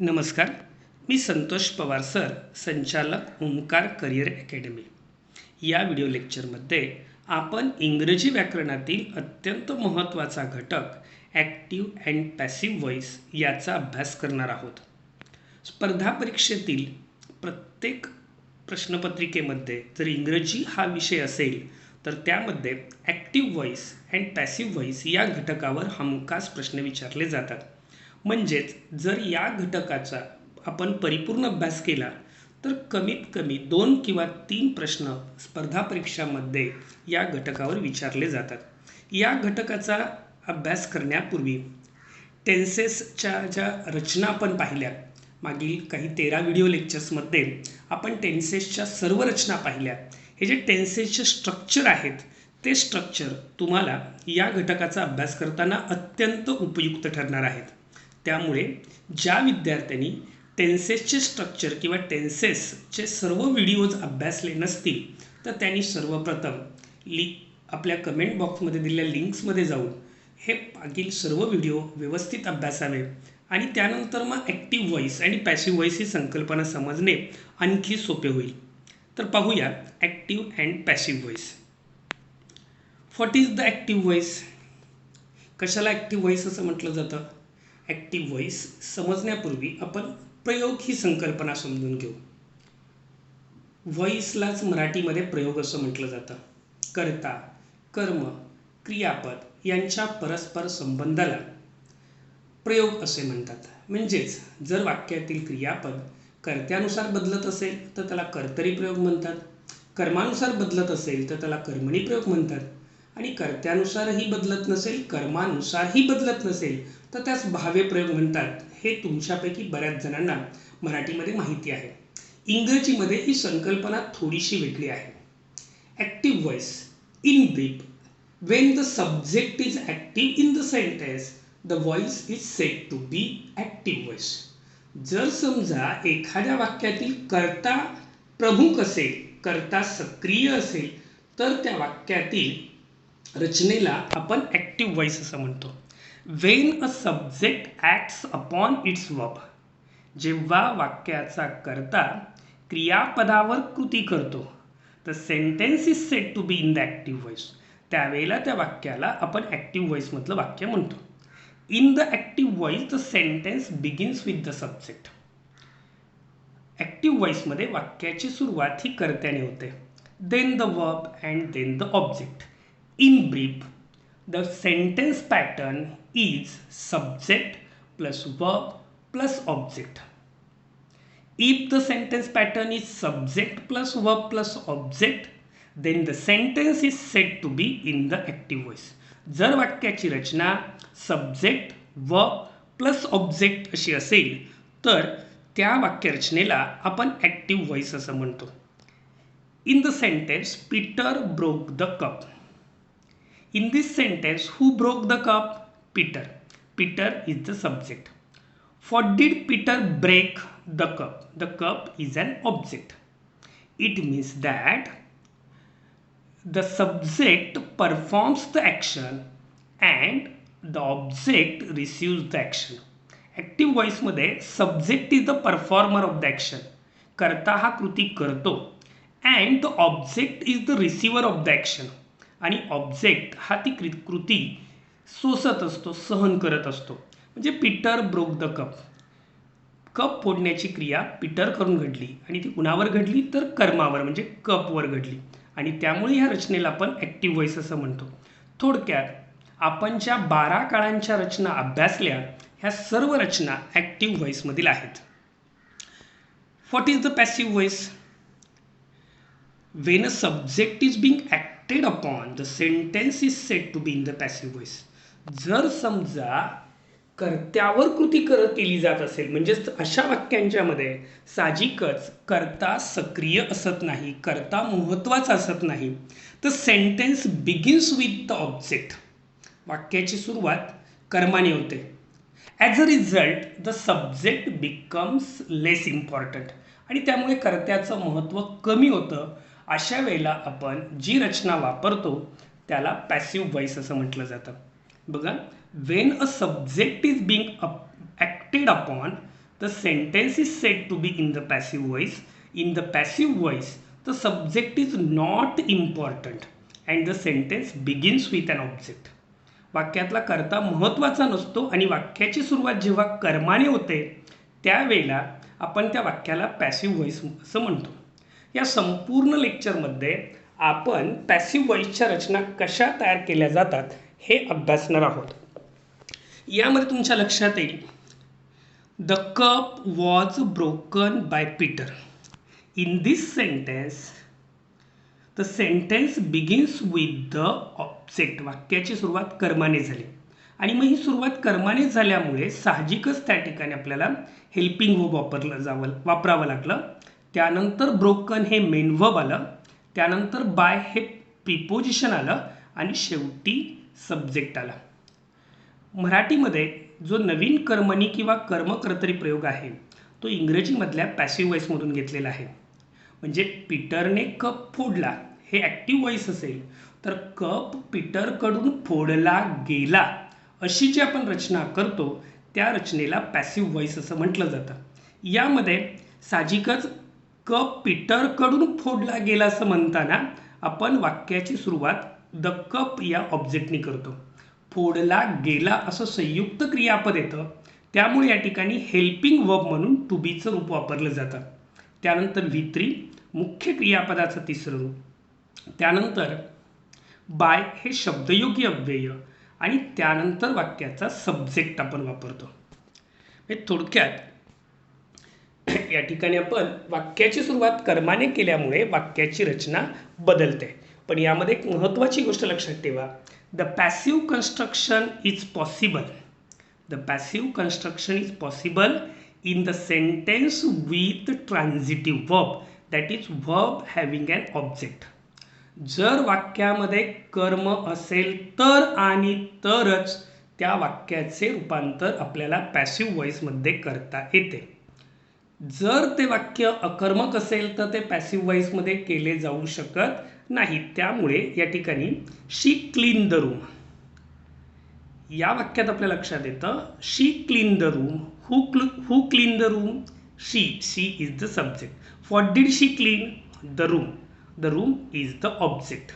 नमस्कार, मी संतोष पवार सर, संचालक Omkar career academy. या व्हिडिओ लेक्चरमध्ये आपण इंग्रजी व्याकरणातील अत्यंत महत्त्वाचा घटक ॲक्टिव्ह अँड पॅसिव्ह व्हॉइस याचा अभ्यास करणार आहोत. स्पर्धा परीक्षेतील प्रत्येक प्रश्नपत्रिकेमध्ये जर इंग्रजी हा विषय असेल तर त्यामध्ये active voice and passive voice या घटकावर हमखास प्रश्न विचारले जातात. म्हणजेच जर या घटकाचा आपण परिपूर्ण अभ्यास केला तर कमीत कमी 2 किंवा 3 प्रश्न स्पर्धा परीक्षांमध्ये या घटकावर विचारले जातात. या घटकाचा अभ्यास करण्यापूर्वी टेन्सेसच्या ज्या रचना आपण पाहिल्या, मागील काही 13 व्हिडिओ लेक्चर्समध्ये आपण टेन्सेसच्या सर्व रचना पाहिल्या. हे जे टेन्सेसचे स्ट्रक्चर आहेत ते स्ट्रक्चर तुम्हाला या घटकाचा अभ्यास करताना अत्यंत उपयुक्त ठरणार आहेत. त्यामुळे ज्या विद्यार्थ्यांनी टेन्सेसचे स्ट्रक्चर किंवा टेन्सेसचे सर्व व्हिडिओज अभ्यासले नसतील तर त्यांनी सर्वप्रथम आपल्या कमेंट बॉक्समध्ये दिलेल्या लिंक्समध्ये जाऊन हे मागील सर्व व्हिडिओ व्यवस्थित अभ्यासावे आणि त्यानंतर मग ॲक्टिव्ह व्हॉइस आणि पॅसिव्ह व्हॉइस ही संकल्पना समजणे आणखी सोपे होईल. तर पाहूया active and passive voice. What is the active voice? कशाला ॲक्टिव्ह व्हॉइस असं म्हटलं जातं? ॲक्टिव्ह व्हॉइस समजण्यापूर्वी आपण प्रयोग ही संकल्पना समजून घेऊ. व्हॉइसलाच मराठीमध्ये प्रयोग असं म्हटलं जातं. कर्ता, कर्म, क्रियापद यांच्या परस्पर संबंधाला प्रयोग असे म्हणतात. म्हणजेच जर वाक्यातील क्रियापद कर्त्यानुसार बदलत असेल तर त्याला कर्तरी प्रयोग म्हणतात, कर्मानुसार बदलत असेल तर त्याला कर्मणी प्रयोग म्हणतात आणि कर्त्यानुसारही बदलत नसेल, कर्मानुसारही बदलत नसेल तर त्यास भाव्य प्रयोग म्हणतात. हे तुमच्यापैकी बऱ्याच जणांना मराठीमध्ये माहिती आहे. इंग्रजीमध्ये ही संकल्पना थोडीशी वेगळी आहे. Active voice in brief, when the subject is active in the sentence, the voice is said to be active voice. जर समजा एखाद्या वाक्यातील कर्ता प्रमुख असेल, कर्ता सक्रिय असेल तर त्या वाक्यातील रचनेला आपण ॲक्टिव्ह व्हॉइस असं म्हणतो. when a subject acts upon its verb, जेव्हा वाक्याचा कर्ता क्रियापदावर कृती करतो, the sentence is said to be in the active voice. त्यावेळेला त्या वाक्याला आपण ॲक्टिव्ह व्हॉइसमधलं वाक्य म्हणतो. In the active voice the sentence begins with the subject. Active व्हॉइसमध्ये वाक्याची सुरुवात ही कर्त्याने होते, then the verb and then the object. In brief the sentence pattern is subject plus verb plus object. If the sentence pattern is subject plus verb plus object, then the sentence is said to be in the active voice. जर वाक्याची रचना subject verb plus object अशी असेल तर त्या वाक्यरचनेला आपण active voice असं म्हणतो. In the sentence Peter broke the cup. In this sentence who broke the cup? Peter. Peter is the subject. What did Peter break the cup? The cup is an object. It means that the subject performs the action and the object receives the action. Active voice मध्ये subject is the performer of the action. कर्ता हा कृती करतो and the object is the receiver of the action. आणि object हा ती कृती सोसत असतो, सहन करत असतो. म्हणजे Peter broke the cup. Cup फोडण्याची क्रिया पीटर करून घडली आणि ती कुणावर घडली तर कर्मावर म्हणजे कपवर घडली आणि त्यामुळे ह्या रचनेला आपण ॲक्टिव्ह व्हॉइस असं म्हणतो. थोडक्यात आपण ज्या 12 काळांच्या रचना अभ्यासल्या ह्या सर्व रचना ॲक्टिव्ह व्हॉइसमधील आहेत. What is the passive voice? when a subject is being acted upon, the sentence is said to be in the passive voice. जर समजा कर्त्यावर कृती केली जात असेल, म्हणजेच अशा वाक्यांच्या मध्ये साहजिकच कर्ता सक्रिय असत नाही, कर्ता महत्त्वाचा असत नाही, तर sentence begins with the object. वाक्याची सुरुवात कर्माने होते. As a result the subject becomes less important आणि त्यामुळे कर्त्याचं महत्त्व कमी होतं. अशा वेळेला आपण जी रचना वापरतो त्याला पॅसिव्ह व्हॉइस असं म्हटलं जातं. बघा, when a subject is being acted upon, The sentence is said to be in the passive voice. In the passive voice, the subject is not important and the sentence begins with an object. वाक्यातला कर्ता महत्त्वाचा नसतो आणि वाक्याची सुरुवात जेव्हा कर्माने होते त्यावेळेला आपण त्या वाक्याला पॅसिव्ह व्हॉइस असं म्हणतो. या संपूर्ण लेक्चरमध्ये आपण पॅसिव्ह व्हॉइसच्या रचना कशा तयार केल्या जातात हे अभ्यासणार आहोत. यामध्ये तुमच्या लक्षात येईल, the cup was broken by Peter. In this sentence the sentence begins with the object. वाक्याची सुरुवात कर्माने झाली आणि मग ही सुरुवात कर्माने झाल्यामुळे साहजिकच त्या ठिकाणी आपल्याला हेल्पिंग वर्ब वापरावं लागलं. त्यानंतर ब्रोकन हे मेन वर्ब आलं, त्यानंतर बाय हे प्रिपोजिशन आलं आणि शेवटी सब्जेक्ट आला. मराठीमध्ये जो नवीन कर्मणी किंवा कर्मकर्तरी प्रयोग आहे तो इंग्रजीमधल्या पॅसिव्ह व्हॉइसमधून घेतलेला आहे. म्हणजे पीटरने कप फोडला हे ॲक्टिव्ह व्हॉइस असेल तर कप पीटरकडून फोडला गेला अशी जी आपण रचना करतो त्या रचनेला पॅसिव्ह व्हॉइस असं म्हटलं जातं. यामध्ये साहजिकच कप पीटरकडून फोडला गेला असं म्हणताना आपण वाक्याची सुरुवात द कप या ऑब्जेक्टनी करतो. फोडला गेला असं संयुक्त क्रियापद येतं, त्यामुळे या ठिकाणी हेल्पिंग वर्ब म्हणून टू बीचं रूप वापरलं जातं. त्यानंतर V3 मुख्य क्रियापदाचं तिसरं रूप, त्यानंतर बाय हे शब्दयोगी अव्यय आणि त्यानंतर वाक्याचा सब्जेक्ट आपण वापरतो. थोडक्यात या ठिकाणी आपण वाक्याची सुरुवात कर्माने केल्यामुळे वाक्याची रचना बदलते. पण यामध्ये एक महत्त्वाची गोष्ट लक्षात ठेवा, the passive construction is possible. The passive construction is possible in the sentence with transitive verb, that is verb having an object. जर वाक्यामध्ये कर्म असेल तर आणि तरच त्या वाक्याचे रूपांतर आपल्याला पॅसिव्ह व्हॉइसमध्ये करता येते. जर ते वाक्य अकर्मक असेल तर ते पॅसिव्ह व्हॉइसमध्ये केले जाऊ शकत नाही. त्यामुळे या ठिकाणी शी क्लीन द रूम या वाक्यात आपल्या लक्षात येतं, she clean the room. Who clean the room? She is the subject. What did she clean? The room. The room is the object.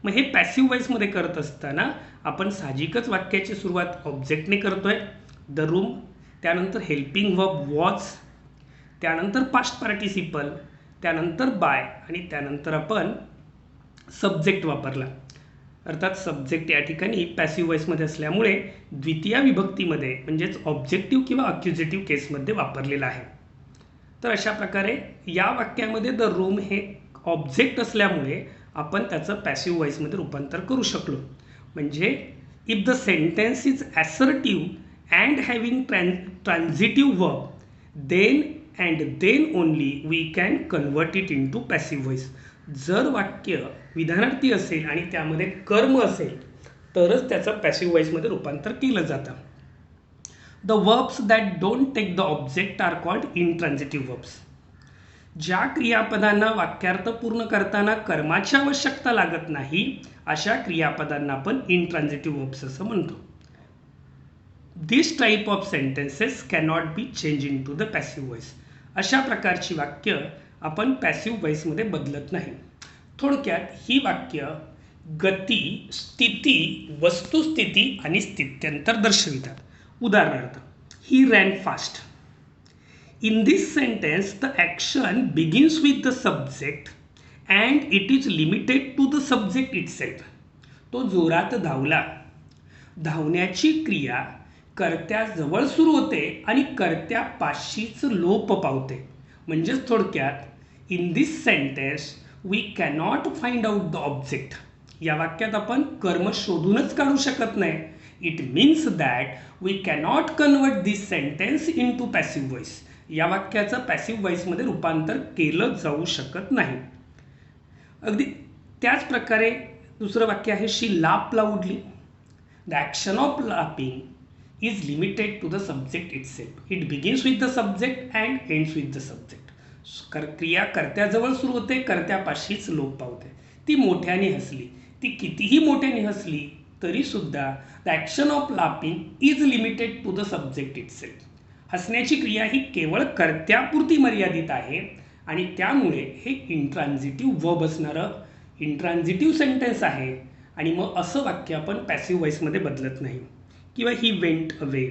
मग हे पॅसिव्ह व्हॉइसमध्ये करत असताना आपण साहजिकच वाक्याची सुरुवात ऑब्जेक्टने करतोय, द रूम, त्यानंतर हेल्पिंग वर्ब वॉज, त्यानंतर पास्ट पार्टिसिपल, त्यानंतर बाय आणि त्यानंतर आपण सब्जेक्ट वापरला. अर्थात सब्जेक्ट या ठिकाणी पॅसिव्ह व्हॉइसमध्ये असल्यामुळे द्वितीय विभक्तीमध्ये म्हणजेच ऑब्जेक्टिव्ह किंवा अक्युजेटिव्ह केसमध्ये वापरलेला आहे. तर अशा प्रकारे या वाक्यामध्ये द रूम हे ऑब्जेक्ट असल्यामुळे आपण त्याचं पॅसिव्ह व्हॉइसमध्ये रूपांतर करू शकलो. म्हणजे if the sentence is assertive and having transitive verb then only we can convert it into passive voice. जर वाक्य विधानार्थी असेल आणि त्यामध्ये कर्म असेल तरच त्याचं पॅसिव्ह व्हॉइसमध्ये रूपांतर केलं जातं. The verbs that don't take the object are called intransitive verbs. ज्या क्रियापदांना वाक्यार्थ पूर्ण करताना कर्माची आवश्यकता लागत नाही अशा क्रियापदांना आपण इंट्रान्झिटिव्ह वर्ब्स असं म्हणतो. This type of sentences cannot be change into the passive voice. अशा प्रकारची वाक्य आपण पॅसिव्ह व्हॉइसमध्ये बदलत नाही. थोडक्यात ही वाक्य गती, स्थिती, वस्तुस्थिती आणि स्थित्यंतर दर्शवितात. उदाहरणार्थ, he ran fast. In this sentence the action begins with the subject and it is limited to the subject itself. तो जोरात धावला. धावण्याची क्रिया कर्त्याजवळ सुरू होते आणि कर्त्यापाशीच लोप पावते. म्हणजेच थोडक्यात in this sentence we cannot find out the object. या वाक्यात आपण कर्म शोधूनच काढू शकत नाही. It means that we cannot convert this sentence into passive voice. या वाक्याचं पॅसिव्ह व्हॉइसमध्ये रूपांतर केलं जाऊ शकत नाही. अगदी त्याच प्रकारे दुसरं वाक्य आहे, she laugh loudly. The action of laughing is limited to the subject itself. It begins with the subject and ends with the subject. क्रिया कर्त्याजवळ सुरू होते, कर्त्यापाशीच लोप पावते. ती मोठ्याने हसली. ती कितीही मोठ्याने हसली तरी सुद्धा the action of laughing is limited to the subject itself. हसण्याची क्रिया ही केवळ कर्त्यापुरती मर्यादित आहे आणि त्यामुळे हे इंट्रान्झिटिव्ह वर्ब असणारं इंट्रान्झिटिव्ह सेंटेन्स आहे आणि मग असं वाक्य आपण पॅसिव्ह व्हॉइसमध्ये बदलत नाही. किंवा ही वेंट अवे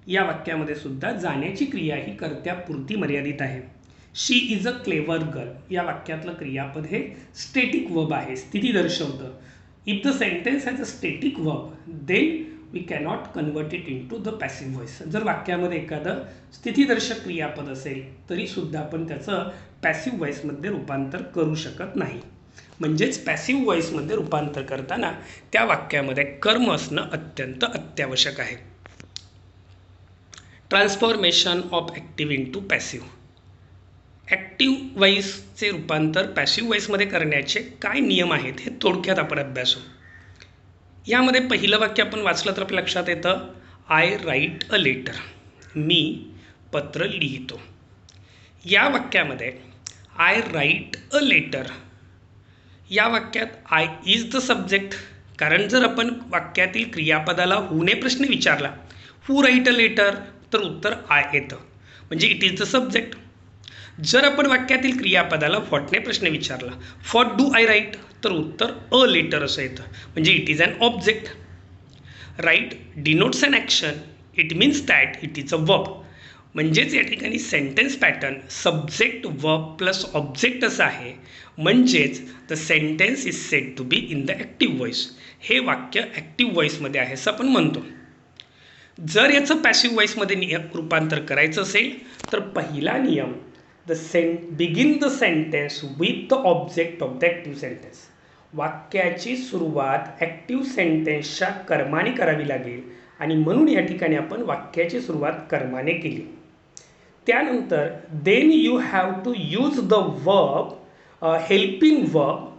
या वाक्यामध्ये सुद्धा जाण्याची क्रिया ही कर्त्यापुरती मर्यादित आहे. She is a clever girl या वाक्यातलं क्रियापद हे स्टॅटिक वर्ब आहे, स्थिती दर्शवतं. If the sentence has a static verb then we cannot convert it into the passive voice. जर वाक्यामध्ये एखादं स्थितीदर्शक क्रियापद असेल तरीसुद्धा आपण त्याचं पॅसिव्ह व्हॉइसमध्ये रूपांतर करू शकत नाही. म्हणजेच पॅसिव्ह व्हॉइसमध्ये रूपांतर करताना त्या वाक्यामध्ये कर्म असणं अत्यंत अत्यावश्यक आहे. Transformation of active into passive. Active व्हॉइसचे रूपांतर पॅसिव्ह व्हॉइसमध्ये करण्याचे काय नियम आहेत हे थोडक्यात आपण अभ्यासू. यामध्ये पहिलं वाक्य आपण वाचलं तर आपल्या लक्षात येतं, आय राईट अ लेटर. मी पत्र लिहितो. या वाक्यामध्ये आय राईट अ लेटर या वाक्यात आय इज द सब्जेक्ट. कारण जर आपण वाक्यातील क्रियापदाला हूने प्रश्न विचारला, हू राईट अ लेटर, तर उत्तर आय येतं, म्हणजे इट इज द सब्जेक्ट. जर आपण वाक्यातील क्रियापदाला व्हॉटने प्रश्न विचारला, व्हॉट डू आय राईट, तर उत्तर अ लेटर असं येतं, म्हणजे it is an object. Right denotes an action, it means that it is a verb. म्हणजेच या ठिकाणी sentence pattern subject verb plus object असं आहे. म्हणजेच the sentence is said to be in the active voice. हे वाक्य active व्हॉइसमध्ये आहे असं आपण म्हणतो. जर याचं पॅसिव्ह व्हॉइसमध्ये रूपांतर करायचं असेल तर पहिला नियम, begin the sentence with the object of the active sentence. वाक्याची सुरुवात ॲक्टिव्ह सेंटेन्सच्या कर्माने करावी लागेल आणि म्हणून या ठिकाणी आपण वाक्याची सुरुवात कर्माने केली. त्यानंतर then you have to use the verb, helping verb.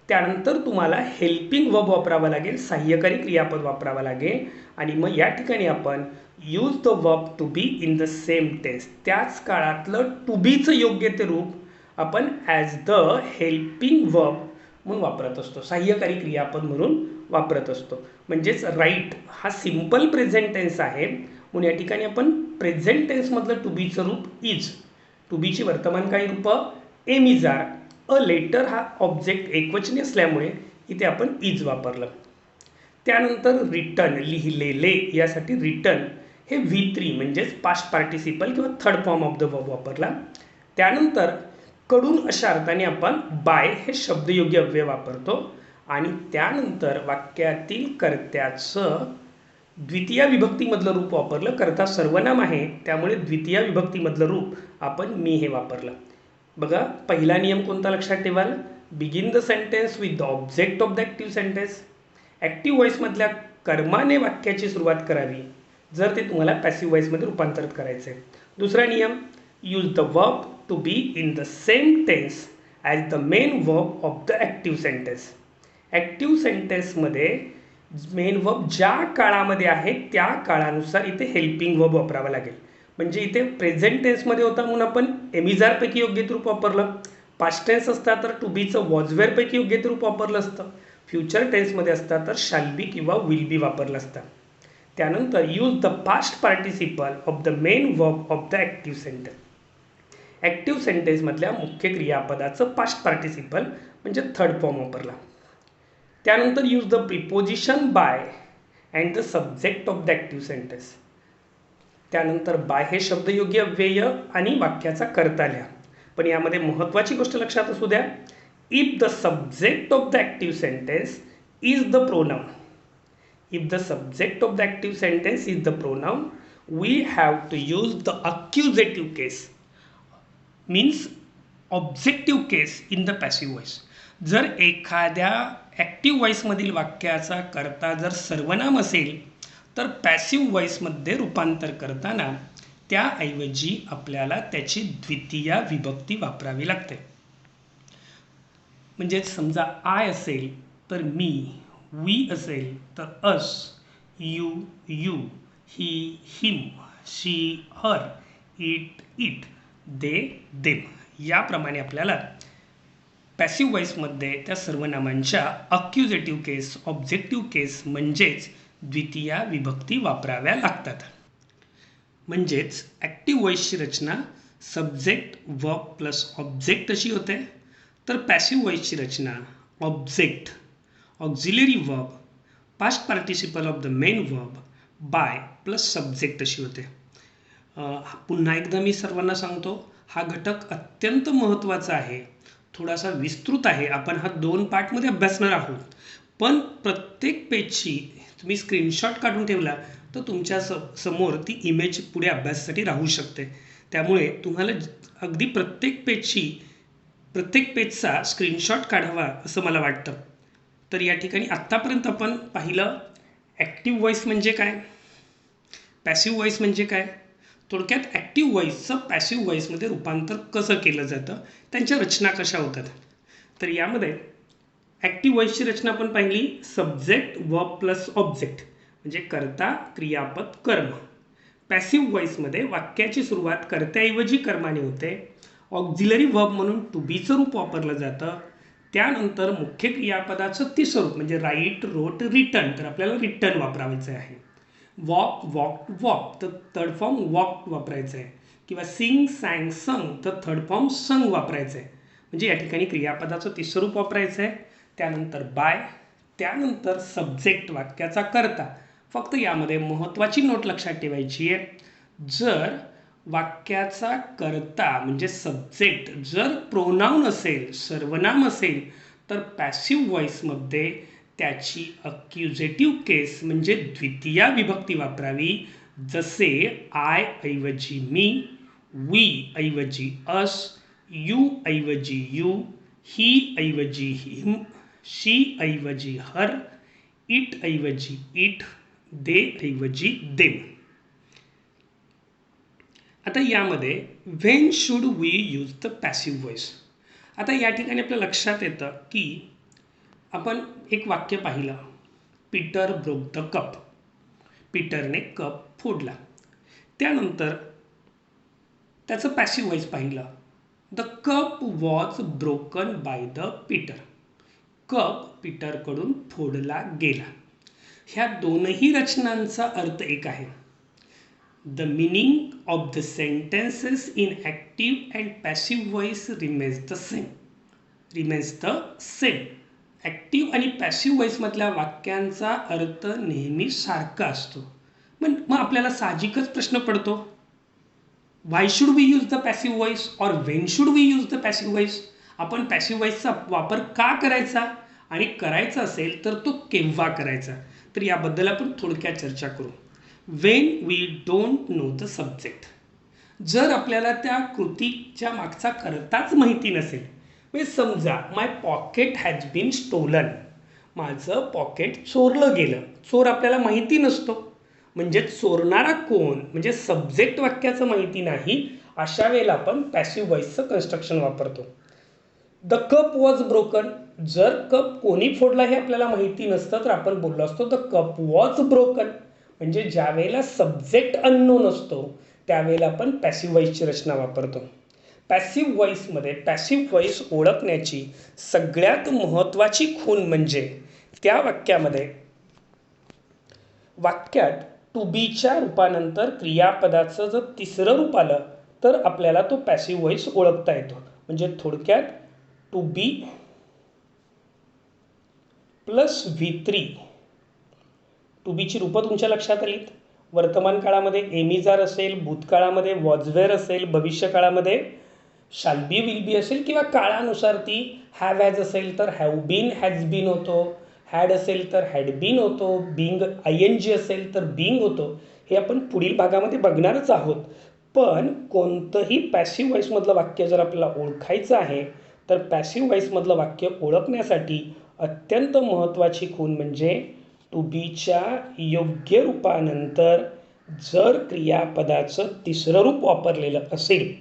त्यानंतर तुम्हाला हेल्पिंग वर्ब वापरावा लागेल, सहाय्यकारी क्रियापद वापरावा लागेल आणि मग या ठिकाणी आपण use the verb to be in the same tense. त्याच काळातलं टू बीचं योग्य ते रूप आपण ॲज द हेल्पिंग वर्ब म्हणून वापरत असतो, सहाय्यकारी क्रियापद म्हणून वापरत असतो. म्हणजेच राईट हा सिम्पल प्रेझेंट टेन्स आहे, म्हणून या ठिकाणी आपण प्रेझेंट टेन्समधलं टू बीचं रूप इज, टू बीची वर्तमानकाळी रूपं am is are, a letter हा ऑब्जेक्ट एकवचनी असल्यामुळे इथे आपण इज वापरलं. त्यानंतर रिटर्न लिहिलेले यासाठी रिटर्न हे V3 म्हणजेच पास्ट पार्टिसिपल किंवा third form of the verb वापरला. त्यानंतर कडून अशा अर्थाने आपण बाय हे शब्दयोग्य अव्यय वापरतो आणि त्यानंतर वाक्यातील कर्त्याचं द्वितीय विभक्तीमधलं रूप वापरलं. कर्ता सर्वनाम आहे त्यामुळे द्वितीय विभक्तीमधलं रूप आपण मी हे वापरलं. बघा पहिला नियम कोणता लक्षात ठेवाल, begin the sentence with the object of the active sentence. Active व्हॉइसमधल्या कर्माने वाक्याची सुरुवात करावी जर ते तुम्हाला पॅसिव्ह व्हॉइसमध्ये रूपांतरित करायचं आहे. दुसरा नियम, use the verb to be in the same tense as the main verb of the active sentence. Active सेंटेन्समध्ये मेन वर्ब ज्या काळामध्ये आहे त्या काळानुसार इथे हेल्पिंग वर्ब वापरावा लागेल. म्हणजे इथे प्रेझेंट टेन्समध्ये होता म्हणून आपण एमिजारपैकी योग्य रूप वापरलं. पास्ट टेन्स असता तर टू बीचं वॉजवेअरपैकी योग्य रूप वापरलं असतं. फ्युचर टेन्समध्ये असता तर शाल बी किंवा विल बी वापरलं असतं. त्यानंतर use the past participle of the main verb of the active sentence. Active सेंटेन्समधल्या मुख्य क्रियापदाचं पास्ट पार्टिसिपल म्हणजे थर्ड फॉर्म वापरला. त्यानंतर use the preposition by and the subject of the active sentence. त्यानंतर बाय हे शब्दयोग्य अव्यय आणि वाक्याचा कर्ता लिहा. पण यामध्ये महत्त्वाची गोष्ट लक्षात असू द्या, if the subject of the active sentence is the pronoun, if the subject of the active sentence is the pronoun, we have to use the accusative case, means objective case in the passive voice. जर एखाद्या active व्हॉइसमधील वाक्याचा कर्ता जर सर्वनाम असेल तर passive व्हॉइसमध्ये रूपांतर करताना त्याऐवजी आपल्याला त्याची द्वितीय विभक्ती वापरावी लागते. म्हणजे समजा आय असेल तर मी, वी असेल तर us, you you, he him, she her, it it, they them. याप्रमाणे आपल्याला पॅसिव्ह व्हॉइसमध्ये त्या सर्वनामांच्या अक्युजेटिव्ह केस, ऑब्जेक्टिव्ह केस म्हणजेच द्वितीय विभक्ती वापराव्या लागतात. म्हणजेच ॲक्टिव्ह व्हॉइसची रचना सब्जेक्ट वर्ब प्लस ऑब्जेक्ट अशी होते, तर पॅसिव्ह व्हॉइसची रचना object auxiliary verb past participle of the main verb by plus subject अशी होते. पुन्हा एकदा मी सर्वांना सांगतो, हा घटक अत्यंत महत्त्वाचा आहे, थोडासा विस्तृत आहे. आपण हा 2 पार्टमध्ये अभ्यासणार आहोत, पण प्रत्येक पेजची तुम्ही स्क्रीनशॉट काढून ठेवला तर तुमच्या समोर ती इमेज पुढे अभ्यासासाठी राहू शकते. त्यामुळे तुम्हाला अगदी प्रत्येक पेजचा स्क्रीनशॉट काढावा असं मला वाटतं. तर या ठिकाणी आत्तापर्यंत आपण पाहिलं ॲक्टिव्ह व्हॉइस म्हणजे काय, पॅसिव्ह व्हॉइस म्हणजे काय, थोडक्यात ॲक्टिव्ह व्हॉइसचं पॅसिव्ह व्हॉइसमध्ये रूपांतर कसं केलं जातं, त्यांच्या रचना कशा होतात. तर यामध्ये ॲक्टिव्ह व्हॉइसची रचना आपण पाहिली सब्जेक्ट वर्ब प्लस ऑब्जेक्ट म्हणजे कर्ता क्रियापद कर्म. पॅसिव्ह व्हॉइसमध्ये वाक्याची सुरुवात कर्त्याऐवजी कर्माने होते, ऑक्झिलरी वर्ब म्हणून टू बीचं रूप वापरलं जातं, त्यानंतर मुख्य क्रियापदाचं तिसरं रूप म्हणजे राईट रोट रिटर्न, तर आपल्याला रिटर्न वापरायचं आहे. वॉक वॉक वॉक तर थर्ड फॉर्म वॉक वापरायचं आहे, किंवा सिंग सॅंग संग तर थर्ड फॉर्म संग वापरायचं आहे. म्हणजे या ठिकाणी क्रियापदाचं तिसरं रूप वापरायचं आहे. त्यानंतर बाय, त्यानंतर सब्जेक्ट वाक्याचा कर्ता. फक्त यामध्ये महत्त्वाची नोट लक्षात ठेवायची आहे, जर वाक्याचा कर्ता म्हणजे सब्जेक्ट जर प्रोनाऊन असेल, सर्वनाम असेल, तर पॅसिव्ह व्हॉइसमध्ये त्याची अक्युजेटिव्ह केस म्हणजे द्वितीया विभक्ती वापरावी. जसे आय ऐवजी मी, वी ऐवजी अस, यू ऐवजी यू, ही ऐवजी हिम, शी ऐवजी हर, इट ऐवजी इट, दे ऐवजी देम. आता यामध्ये when should we use the passive voice. आता या ठिकाणी आपल्या लक्षात येतं की आपण एक वाक्य पाहिलं, पीटर ब्रोक द कप, पीटरने कप फोडला. त्यानंतर त्याचं पॅसिव्ह व्हॉइस पाहिलं, the cup was broken by the Peter, cup पीटरकडून फोडला गेला. ह्या दोनही रचनांचा अर्थ एक आहे. The meaning of the sentences in active and passive voice remains the same. Active आणि पॅसिव्ह व्हॉइसमधल्या वाक्यांचा अर्थ नेहमी सारखा असतो. मग आपल्याला साहजिकच प्रश्न पडतो, why should we use the passive voice or when should we use the passive voice. आपण पॅसिव्ह व्हॉइसचा वापर का करायचा आणि करायचा असेल तर तो केव्हा करायचा, तर याबद्दल आपण थोडक्यात चर्चा करू. When we don't know the subject, जर आपल्याला त्या कृतीच्या मागचा कर्ताच माहिती नसेल, म्हणजे समजा माय पॉकेट हॅज बीन स्टोलन, माझं पॉकेट चोरलं गेलं, चोर आपल्याला माहिती नसतो, म्हणजे चोरणारा कोण म्हणजे सब्जेक्ट वाक्याचं माहिती नाही, अशा वेळेला आपण पॅसिव्ह व्हॉइसचं कन्स्ट्रक्शन वापरतो. द कप वॉज ब्रोकन, जर कप कोणी फोडला हे आपल्याला माहिती नसतं तर आपण बोललो असतो द कप वॉज ब्रोकन. म्हणजे ज्या वेळेला सब्जेक्ट अननोन असतो त्यावेळेला आपण पॅसिव्ह व्हॉइसची रचना वापरतो. पॅसिव्ह व्हॉइसमध्ये पॅसिव्ह व्हॉइस ओळखण्याची सगळ्यात महत्त्वाची खूण म्हणजे त्या वाक्यात टू बीच्या रूपानंतर क्रियापदाचं जर तिसरं रूप आलं तर आपल्याला तो पॅसिव्ह व्हॉइस ओळखता येतो. म्हणजे थोडक्यात to be plus V3, to बीची रूपं तुमच्या लक्षात आलीत. वर्तमान काळामध्ये एमिजार असेल, भूतकाळामध्ये वॉजवेअर असेल, भविष्यकाळामध्ये शाल बी विल बी असेल, किंवा काळानुसार ती हॅव हॅज असेल तर हॅव बीन हॅज बीन होतो, हॅड असेल तर हॅड बीन होतो, बिंग ING असेल तर बिंग होतो. हे आपण पुढील भागामध्ये बघणारच आहोत. पण कोणतंही पॅसिव्ह व्हॉइसमधलं वाक्य जर आपल्याला ओळखायचं आहे तर पॅसिव्ह व्हॉइसमधलं वाक्य ओळखण्यासाठी अत्यंत महत्त्वाची खूण म्हणजे टू बीच्या योग्य रूपानंतर जर क्रियापदाचं तिसरं रूप वापरलेलं असेल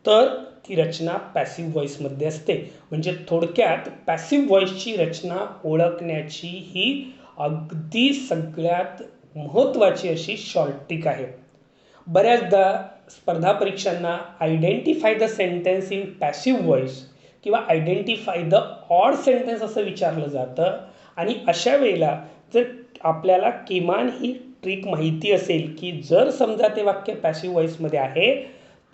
तर ती रचना पॅसिव्ह व्हॉइसमध्ये असते. म्हणजे थोडक्यात पॅसिव्ह व्हॉइसची रचना ओळखण्याची ही अगदी सगळ्यात महत्त्वाची अशी शॉर्ट ट्रिक आहे. बऱ्याचदा स्पर्धा परीक्षांना identify the sentence in passive voice किंवा आयडेंटिफाय द ऑड सेंटेन्स असं विचारलं जातं, आणि अशा वेळेला जर आपल्याला किमान ही ट्रिक माहिती असेल की जर समजा ते वाक्य पॅसिव्ह व्हॉइसमध्ये आहे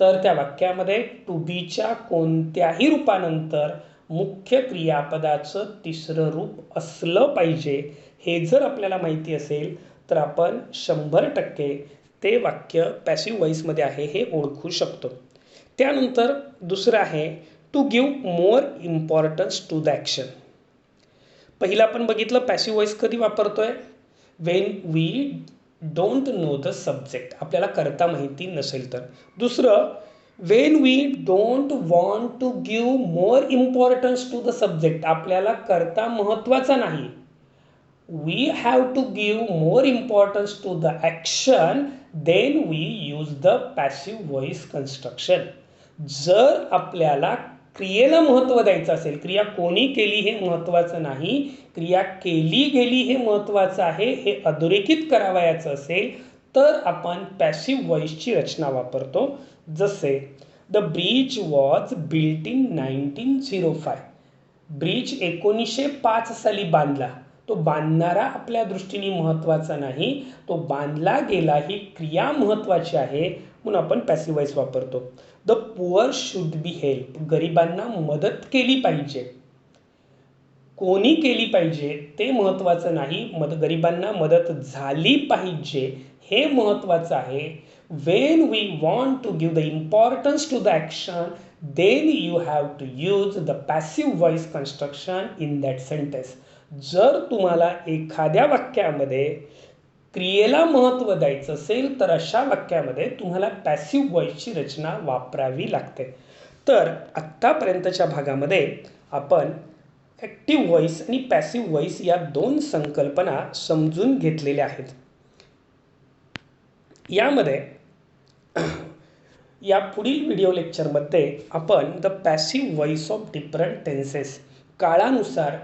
तर त्या वाक्यामध्ये टू बीच्या कोणत्याही रूपानंतर मुख्य क्रियापदाचं तिसरं रूप असलं पाहिजे. हे जर आपल्याला माहिती असेल तर आपण 100% ते वाक्य पॅसिव्ह व्हॉइसमध्ये आहे हे ओळखू शकतो. त्यानंतर दुसरं आहे to give more importance to the action. पहिलं आपण बघितलं पॅसिव्ह व्हॉइस कधी वापरतोय, when we don't know the subject, आपल्याला करता माहिती नसेल तर. दुसरं when we don't want to give more importance to the subject, आपल्याला करता महत्त्वाचा नाही. We have to give more importance to the action then we use the passive voice construction. जर आपल्याला क्रियेला महत्त्व द्यायचं असेल, क्रिया कोणी केली हे महत्त्वाचं नाही, क्रिया केली गेली हे महत्त्वाचं आहे, हे अधोरेखित करावयाचं असेल तर आपण पॅसिव्ह व्हॉइसची रचना वापरतो. जसे the bridge was built in 1905. Bridge 1905 साली बांधला. तो बांधणारा आपल्या दृष्टीने महत्त्वाचा नाही, तो बांधला गेला ही क्रिया महत्त्वाची आहे, म्हणून आपण पॅसिव्ह व्हॉइस वापरतो. The poor should be help, गरिबांना मदत केली पाहिजे. कोणी केली पाहिजे ते महत्त्वाचं नाही, गरिबांना मदत झाली पाहिजे हे महत्त्वाचं आहे. When we want to give the importance to the action then you have to use the passive voice construction in that sentence. जर तुम्हाला एखाद्या वाक्यामध्ये क्रियेला महत्त्व द्यायचं असेल तर अशा वाक्यामध्ये तुम्हाला पॅसिव्ह व्हॉइसची रचना वापरावी लागते. तर आत्तापर्यंतच्या भागामध्ये आपण ॲक्टिव्ह व्हॉइस आणि पॅसिव्ह व्हॉइस या दोन संकल्पना समजून घेतलेल्या आहेत. यामध्ये या पुढील व्हिडिओ लेक्चरमध्ये आपण the passive voice of different tenses, काळानुसार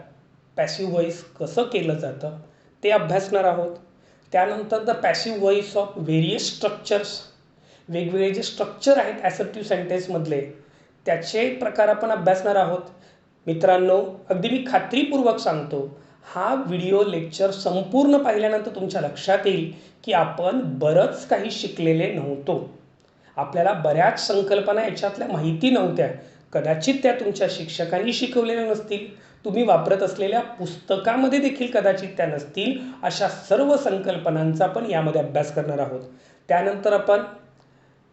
पॅसिव्ह व्हॉइस कसं केलं जातं ते अभ्यासणार आहोत. त्यानंतर the passive voice of various structures, वेगवेगळे जे स्ट्रक्चर आहेत ॲसर्टिव्ह सेंटेन्समधले त्याचे प्रकार आपण अभ्यासणार आहोत. मित्रांनो, अगदी मी खात्रीपूर्वक सांगतो, हा व्हिडिओ लेक्चर संपूर्ण पाहिल्यानंतर तुमच्या लक्षात येईल की आपण बरंच काही शिकलेले नव्हतो. आपल्याला बऱ्याच संकल्पना याच्यातल्या माहिती नव्हत्या. कदाचित त्या तुमच्या शिक्षकांनी शिकवलेल्या नसतील, तुम्ही वापरत असलेल्या पुस्तकामध्ये देखील कदाचित त्या नसतील. अशा सर्व संकल्पनांचा आपण यामध्ये अभ्यास करणार आहोत. त्यानंतर आपण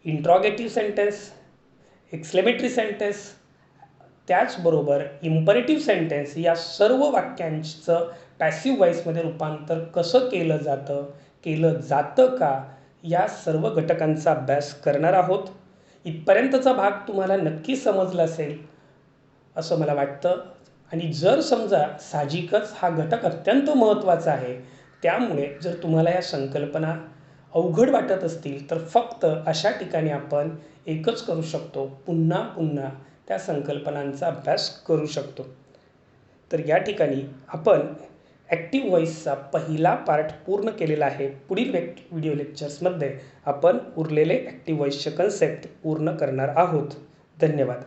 इंट्रॉगेटिव्ह सेंटेन्स, एक्सक्लेमेटरी सेंटेन्स, त्याचबरोबर इम्परेटिव्ह सेंटेन्स या सर्व वाक्यांचं पॅसिव्ह व्हॉइसमध्ये रूपांतर कसं केलं जातं का, या सर्व घटकांचा अभ्यास करणार आहोत. इथपर्यंतचा भाग तुम्हाला नक्की समजला असेल असं मला वाटतं. आणि जर समजा साहजिकच हा घटक अत्यंत महत्त्वाचा आहे, त्यामुळे जर तुम्हाला या संकल्पना अवघड वाटत असतील तर फक्त अशा ठिकाणी आपण एकच करू शकतो, पुन्हा पुन्हा त्या संकल्पनांचा अभ्यास करू शकतो. तर या ठिकाणी आपण ॲक्टिव्ह व्हॉइसचा पहिला पार्ट पूर्ण केलेला आहे. पुढील व्हिडिओ लेक्चर्समध्ये आपण उरलेले ॲक्टिव्ह व्हॉइसचे कन्सेप्ट पूर्ण करणार आहोत. धन्यवाद.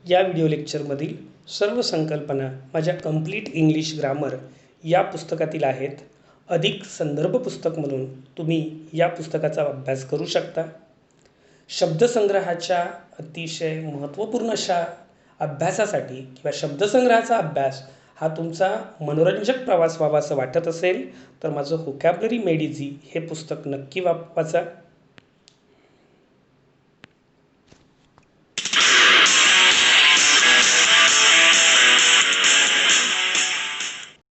या व्हिडिओ लेक्चरमधील सर्व संकल्पना माझ्या कंप्लीट इंग्लिश ग्रामर या पुस्तकातील आहेत. अधिक संदर्भ पुस्तक म्हणून तुम्ही या पुस्तकाचा अभ्यास करू शकता. शब्दसंग्रहाच्या अतिशय महत्त्वपूर्ण अशा अभ्यासासाठी किंवा शब्दसंग्रहाचा अभ्यास हा तुमचा मनोरंजक प्रवास व्हावा असं वाटत असेल तर माझं व्होकॅब्युलरी मेड इझी हे पुस्तक नक्की वाचा.